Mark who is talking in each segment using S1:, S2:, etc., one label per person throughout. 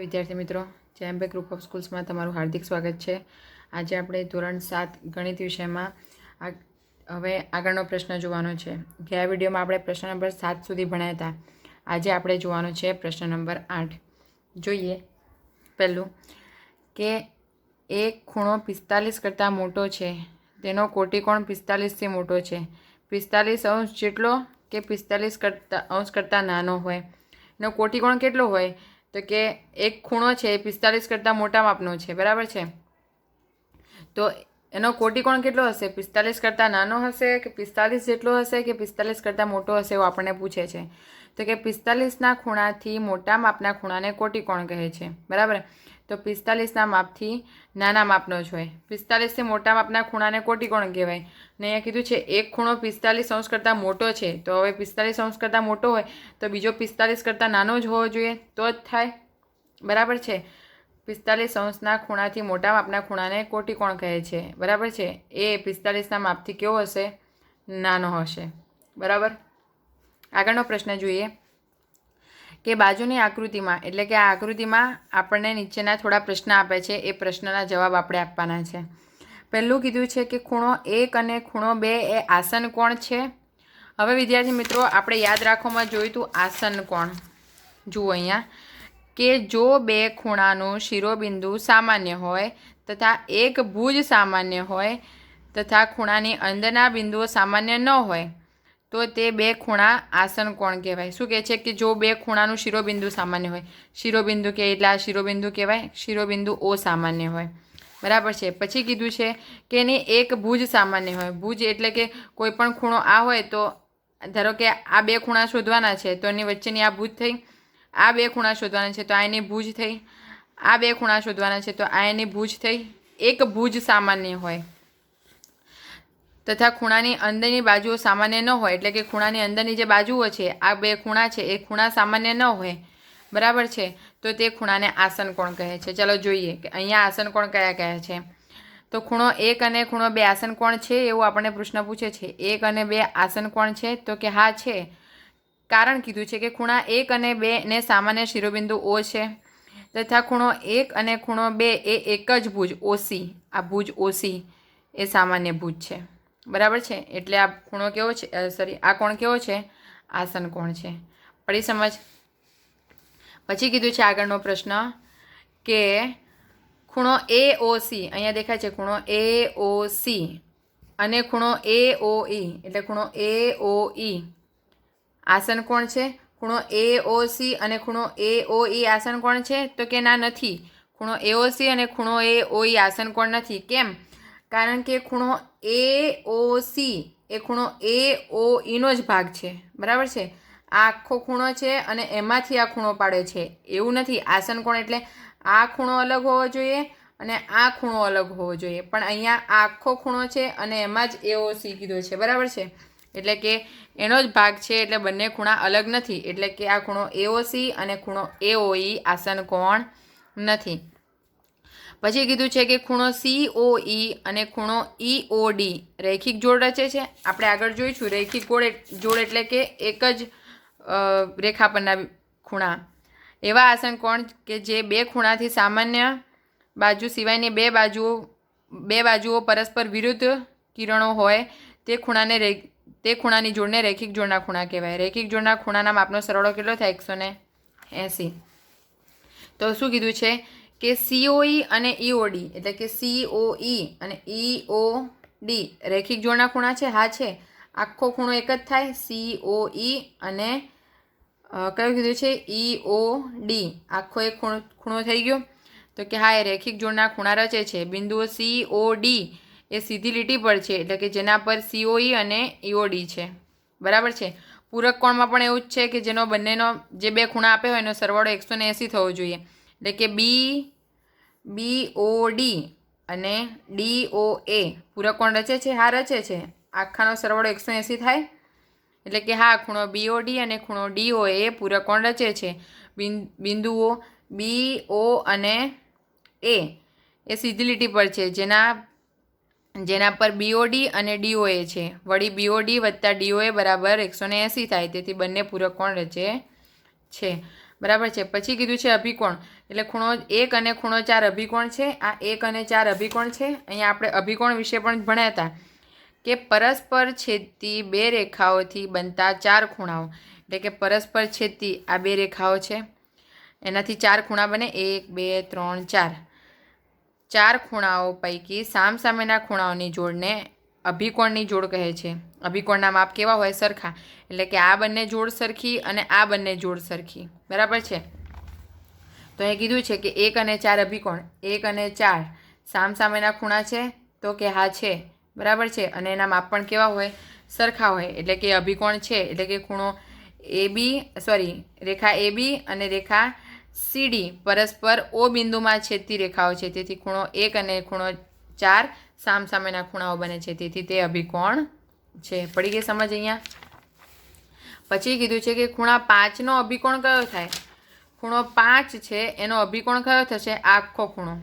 S1: વિદ્યાર્થી મિત્રો, જેએમબે group of સ્કૂલ્સમાં તમારું હાર્દિક સ્વાગત છે. આજે આપણે ધોરણ 7 ગણિત વિષયમાં હવે આગળનો પ્રશ્ન જોવાનો છે. ગયા વિડીયોમાં આપણે પ્રશ્ન નંબર 7 સુધી ભણ્યા હતા. આજે આપણે જોવાનો છે પ્રશ્ન નંબર 8. જોઈએ પહેલું કે એક ખૂણો 45 કરતાં મોટો છે, તેનો કોટિકોણ 45થી મોટો છે. 45 અંશ જેટલો કે 45 અંશ કરતાં નાનો હોય. એનો કોટિકોણ કેટલો હોય? તો કે એક ખૂણો છે એ 45 કરતાં મોટા માપનો છે, બરાબર છે. તો એનો કોટિકોણ કેટલો હશે? 45 કરતાં નાનો હશે કે 45 જેટલો હશે કે 45 કરતાં મોટો હશે, એવું આપણને પૂછે છે. તો કે 45ના ખૂણાથી મોટા માપના ખૂણાને કોટિકોણ કહે છે, બરાબર. તો 45ના માપથી નાના માપનો જ હોય. 45થી મોટા માપના ખૂણાને કોટિકોણ કહેવાય. ને અહીંયા કીધું છે એક ખૂણો 45 અંશ કરતાં મોટો છે. તો હવે 45 અંશ કરતાં મોટો હોય તો બીજો 45 કરતાં નાનો જ હોવો જોઈએ, તો જ થાય, બરાબર છે. 45 અંશના ખૂણાથી મોટા માપના ખૂણાને કોટિકોણ કહે છે, બરાબર છે. એ 45ના માપથી કેવો હશે? નાનો હશે, બરાબર. આગળનો પ્રશ્ન જોઈએ કે બાજુની આકૃતિમાં, એટલે કે આ આકૃતિમાં આપણને નીચેના થોડા પ્રશ્ન આપે છે, એ પ્રશ્નના જવાબ આપણે આપવાના છે. પહેલું કીધું છે કે ખૂણો 1 અને ખૂણો 2 એ આસન કોણ છે. હવે વિદ્યાર્થી મિત્રો, આપણે યાદ રાખવામાં જોયું હતું આસન કોણ. જુઓ અહીંયા કે જો બે ખૂણાનું શિરોબિંદુ સામાન્ય હોય તથા એક ભુજ સામાન્ય હોય તથા ખૂણાની અંદરના બિંદુઓ સામાન્ય ન હોય તો તે બે ખૂણા આસન કોણ કહેવાય. શું કહે છે કે જો બે ખૂણાનું શિરોબિંદુ સામાન્ય હોય, શિરોબિંદુ કે એટલે આ શિરોબિંદુ કહેવાય, શિરોબિંદુ ઓ સામાન્ય હોય, બરાબર છે. પછી કીધું છે કે એની એક ભુજ સામાન્ય હોય. ભુજ એટલે કે કોઈ પણ ખૂણો આ હોય તો ધારો કે આ બે ખૂણા શોધવાના છે, તો એની વચ્ચેની આ ભુજ થઈ. આ બે ખૂણા શોધવાના છે તો આ એની ભુજ થઈ. આ બે ખૂણા શોધવાના છે તો આ એની ભુજ થઈ. એક ભુજ સામાન્ય હોય તથા ખૂણાની અંદરની બાજુઓ સામાન્ય ન હોય, એટલે કે ખૂણાની અંદરની જે બાજુઓ છે, આ બે ખૂણા છે એ ખૂણા સામાન્ય ન હોય, બરાબર છે. તો તે ખૂણાને આસન કોણ કહે છે. ચાલો જોઈએ કે અહીંયા આસન કોણ કયા કયા છે. તો ખૂણો 1 અને ખૂણો 2 આસન કોણ છે, એવું આપણને પ્રશ્ન પૂછે છે. 1 અને 2 આસન કોણ છે? તો કે હા છે. કારણ કીધું છે કે ખૂણા 1 અને 2 ને સામાન્ય શિરોબિંદુ ઓ છે તથા ખૂણો 1 અને ખૂણો 2 એ એક જ ભુજ ઓસી, આ ભુજ ઓસી એ સામાન્ય ભુજ છે, બરાબર છે. એટલે આ ખૂણો કેવો છે, આ કોણ કેવો છે? આસન કોણ છે. પડી સમજ? પછી કીધું છે આગળનો પ્રશ્ન કે ખૂણો AOC, અહીંયા દેખાય છે ખૂણો AOC અને ખૂણો AOE, એટલે ખૂણો AOE આસન કોણ છે. ખૂણો AOC અને ખૂણો AOE આસન કોણ છે? તો કે ના, નથી. ખૂણો AOC અને ખૂણો AOE આસન કોણ નથી. કેમ? કારણ કે ખૂણો AOC એ ખૂણો AOE નો જ ભાગ છે, બરાબર છે. આ આખો ખૂણો છે અને એમાંથી આ ખૂણો પાડે છે, એવું નથી. આસન કોણ એટલે આ ખૂણો અલગ હોવો જોઈએ અને આ ખૂણો અલગ હોવો જોઈએ, પણ અહીંયા આ આખો ખૂણો છે અને એમાં જ AOC કીધો છે, બરાબર છે. એટલે કે એનો જ ભાગ છે, એટલે બંને ખૂણા અલગ નથી. એટલે કે આ ખૂણો AOC અને ખૂણો AOE આસન કોણ નથી. પછી કીધું છે કે ખૂણો COE અને ખૂણો EOD રૈખિક જોડ રચે છે. આપણે આગળ જોઈશું રૈખિક જોડ એટલે કે એક જ રેખા પરના ખૂણા. એવા આસન કોણ કે જે બે ખૂણાથી સામાન્ય બાજુ સિવાયની બે બાજુઓ પરસ્પર વિરુદ્ધ કિરણો હોય તે ખૂણાની જોડને રૈખિક જોડના ખૂણા કહેવાય. રૈખિક જોડના ખૂણાના માપનો સરવાળો કેટલો થાય? 180. તો શું કીધું છે કે COE અને EOD, એટલે કે COE અને EOD રૈખિક જોડના ખૂણા છે. હા છે. આખો ખૂણો એક જ થાય. COE અને કયું કીધું છે? EOD આખો એક ખૂણો થઈ ગયો. તો કે હા, એ રૈખિક જોડના ખૂણા રચે છે. બિંદુઓ COD એ સીધી લીટી પર છે, એટલે કે જેના પર COE અને EOD છે, બરાબર છે. પૂરક કોણમાં પણ એવું જ છે કે જેનો બંનેનો જે બે ખૂણા આપ્યા હોય એનો સરવાળો 180 થવો જોઈએ. એટલે કે BOD અને DOA પૂરક કોણ રચે છે. હા, રચે છે. આખાનો સરવાળો 180 થાય. એટલે કે હા, ખૂણો BOD અને ખૂણો DOA પૂરક કોણ રચે છે. બિંદુઓ BO અને A એ સીધી લીટી પર છે, જેના પર BOD અને DOA છે. વળી BOD વત્તા DOA બરાબર 180 થાય. તેથી બંને પૂરક કોણ રચે છે. બરાબર છે। પછી કીધું છે અભિકોણ, એટલે ખૂણો 1 અને ખૂણો 4 અભિકોણ છે। આ 1 અને 4 અભિકોણ છે। અહીંયા આપણે અભિકોણ વિશે પણ ભણ્યા હતા કે પરસ્પર છેદતી બે રેખાઓથી બનતા 4 ખૂણાઓ, એટલે કે પરસ્પર છેદતી આ બે રેખાઓ છે, એનાથી 4 ખૂણા બને, 1 2 3 4। 4 ખૂણાઓ પૈકી સામસામેના ખૂણાઓની જોડને અભિકોણની જોડ કહે છે। અભિકોણના માપ કેવા હોય? સરખા, એટલે કે આ બંને જોડ સરખી અને આ બંને જોડ સરખી, બરાબર છે। તો અહીં કીધું છે કે 1 અને 4 અભિકોણ, 1 અને 4 સામસામેના ખૂણા છે, તો કે હા છે, બરાબર છે। અને એના માપ પણ કેવા હોય? સરખા હોય, એટલે કે અભિકોણ છે, એટલે કે ખૂણો રેખા AB અને રેખા CD પરસ્પર O બિંદુમાં છેદતી રેખાઓ છે, તેથી ખૂણો 1 અને ખૂણો 4 સામસામેના ખૂણાઓ બને છે, તેથી તે અભિકોણ છે। પડી ગઈ સમજ અહીંયા? પછી કીધું છે કે ખૂણા 5નો અભિકોણ કયો થાય? ખૂણો 5 છે એનો અભિકોણ કયો થશે? આખો ખૂણો,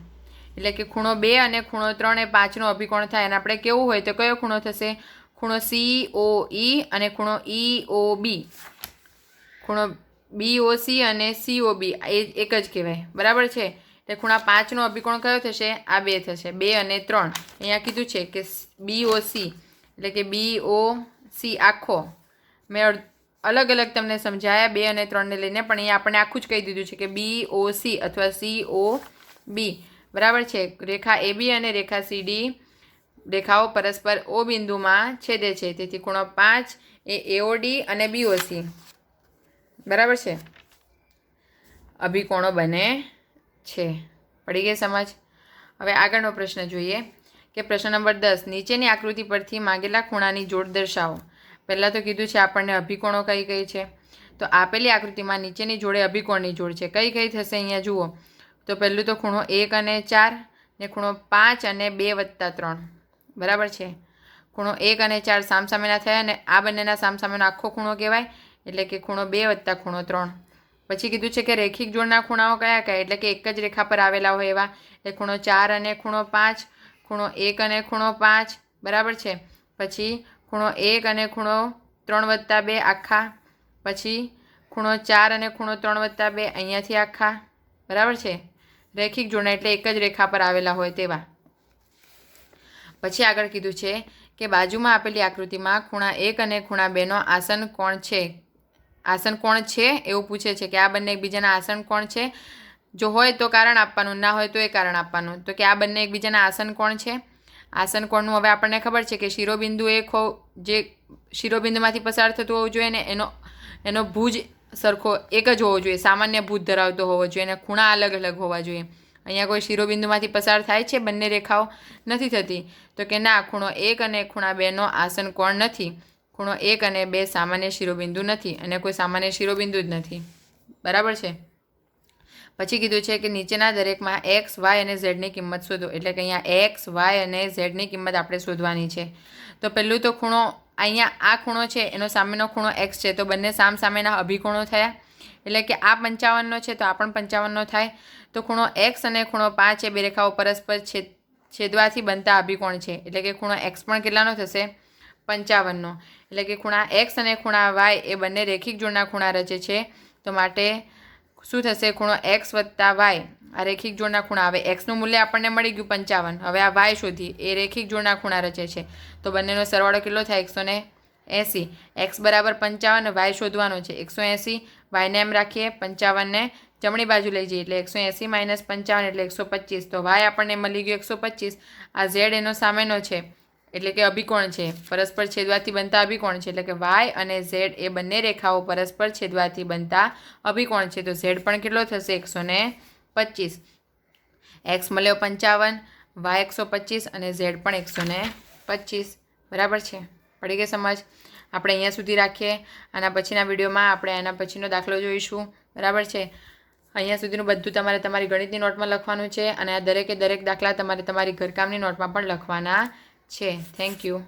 S1: એટલે કે ખૂણો 2 અને ખૂણો 3 એ 5નો અભિકોણ થાય, અને આપણે કેવું હોય તો કયો ખૂણો થશે? ખૂણો COE અને ખૂણો EOB, ખૂણો BOC અને COB એ એક જ કહેવાય, બરાબર છે। એટલે ખૂણા 5નો અભિકોણ કયો થશે? આ 2 થશે, 2 અને 3। અહીંયા કીધું છે કે BOC એટલે કે BOC આખો, મેં અલગ અલગ તમને સમજાયા 2 અને 3ને લઈને, પણ અહીંયા આપણે આખું જ કહી દીધું છે કે BOC અથવા COB, બરાબર છે। રેખા AB અને રેખા CD રેખાઓ પરસ્પર O બિંદુમાં છેદે છે, તેથી ખૂણો 5 એ AOD અને BOC, બરાબર છે, અભિકોણો બને છે। પડી ગઈ સમજ? હવે આગળનો પ્રશ્ન જોઈએ કે પ્રશ્ન નંબર 10, નીચેની આકૃતિ પરથી માંગેલા ખૂણાની જોડ દર્શાવો। પહેલાં તો કીધું છે આપણને અભિકોણો કઈ કઈ છે, તો આપેલી આકૃતિમાં નીચેની જોડે અભિકોણની જોડ છે, કઈ કઈ થશે અહીંયા જુઓ તો પહેલું તો ખૂણો 1 અને 4 ને ખૂણો 5 અને 2 વત્તા 3, બરાબર છે। ખૂણો 1 અને 4 સામસામેના થયા અને આ બંનેના સામસામેનો આખો ખૂણો કહેવાય, એટલે કે ખૂણો 2 વત્તા ખૂણો 3। પછી કીધું છે કે રેખિક જોડના ખૂણાઓ કયા કયા, એટલે કે એક જ રેખા પર આવેલા હોય એવા, એટલે ખૂણો 4 અને ખૂણો 5, ખૂણો 1 અને ખૂણો 5, બરાબર છે। પછી ખૂણો 1 અને ખૂણો 3 વત્તા 2 આખા, પછી ખૂણો 4 અને ખૂણો 3 વત્તા 2 અહીંયાથી આખા, બરાબર છે। રેખિક જોડના એટલે એક જ રેખા પર આવેલા હોય તેવા। પછી આગળ કીધું છે કે બાજુમાં આપેલી આકૃતિમાં ખૂણા 1 અને ખૂણા 2નો આસન કોણ છે? આસન કોણ છે એવું પૂછે છે કે આ બંને એકબીજાના આસન કોણ છે? જો હોય તો કારણ આપવાનું, ના હોય તો એ કારણ આપવાનું। તો કે આ બંને એકબીજાના આસન કોણ છે? આસન કોણનું હવે આપણને ખબર છે કે શિરોબિંદુ એક જે શિરોબિંદુમાંથી પસાર થતું હોવું જોઈએ ને એનો ભુજ સરખો એક જ હોવો જોઈએ, સામાન્ય ભુજ ધરાવતો હોવો જોઈએ, અને ખૂણા અલગ અલગ હોવા જોઈએ। અહીંયા કોઈ શિરોબિંદુમાંથી પસાર થાય છે બંને રેખાઓ? નથી થતી, તો કે ના, ખૂણો 1 અને ખૂણા 2નો આસન કોણ નથી। ખૂણો 1 અને 2 સામાન્ય શિરોબિંદુ નથી, અને કોઈ સામાન્ય શિરોબિંદુ જ નથી, બરાબર છે। પછી કીધું છે કે નીચેના દરેકમાં x, y અને ઝની કિંમત શોધો, એટલે કે અહીંયા x, y અને ઝની કિંમત આપણે શોધવાની છે। તો પહેલું તો ખૂણો, અહીંયા આ ખૂણો છે એનો સામેનો ખૂણો x છે, તો બંને સામસામેના અભિકોણો થયા, એટલે કે આ 55નો છે તો આ પણ 55નો થાય। તો ખૂણો x અને ખૂણો 5 એ બે રેખાઓ પરસ્પર છેદવાથી બનતા અભિકોણ છે, એટલે કે ખૂણો x પણ કેટલાનો થશે? 55નો, એટલે કે ખૂણા x અને ખૂણા y એ બંને રેખિક જોડના ખૂણા રચે છે, તો માટે શું થશે? ખૂણો x વત્તા y, આ રેખિક જોડના ખૂણા। હવે x નું મૂલ્ય આપણને મળી ગયું 55, હવે આ y શોધીએ, એ રેખિક જોડના ખૂણા રચે છે, તો બંનેનો સરવાળો કેટલો થાય? 180। x બરાબર 55, y શોધવાનો છે 180, y ને એમ રાખીએ, 55ને જમણી બાજુ લઈ જઈએ એટલે 180 માઇનસ 55 એટલે 125, તો y આપણને મળી ગયો 125। આ z એનો સામેનો છે, એટલે કે અભિકોણ છે, પરસ્પર છેદવાથી બનતા અભિકોણ છે, એટલે કે y અને z એ બંને રેખાઓ પરસ્પર છેદવાથી બનતા અભિકોણ છે, તો z પણ કેટલો થશે? 125। x મળ્યો 55, y 125 અને z પણ 125, બરાબર છે। પડી ગઈ સમજ? આપણે અહીંયા સુધી રાખીએ, આના પછીના વિડીયોમાં આપણે એના પછીનો દાખલો જોઈશું, બરાબર છે। અહીંયા સુધીનું બધું તમારે તમારી ગણિતની નોટમાં લખવાનું છે, અને આ દરેકે દરેક દાખલા તમારે તમારી ઘરકામની નોટમાં પણ લખવાના છે। Thank you.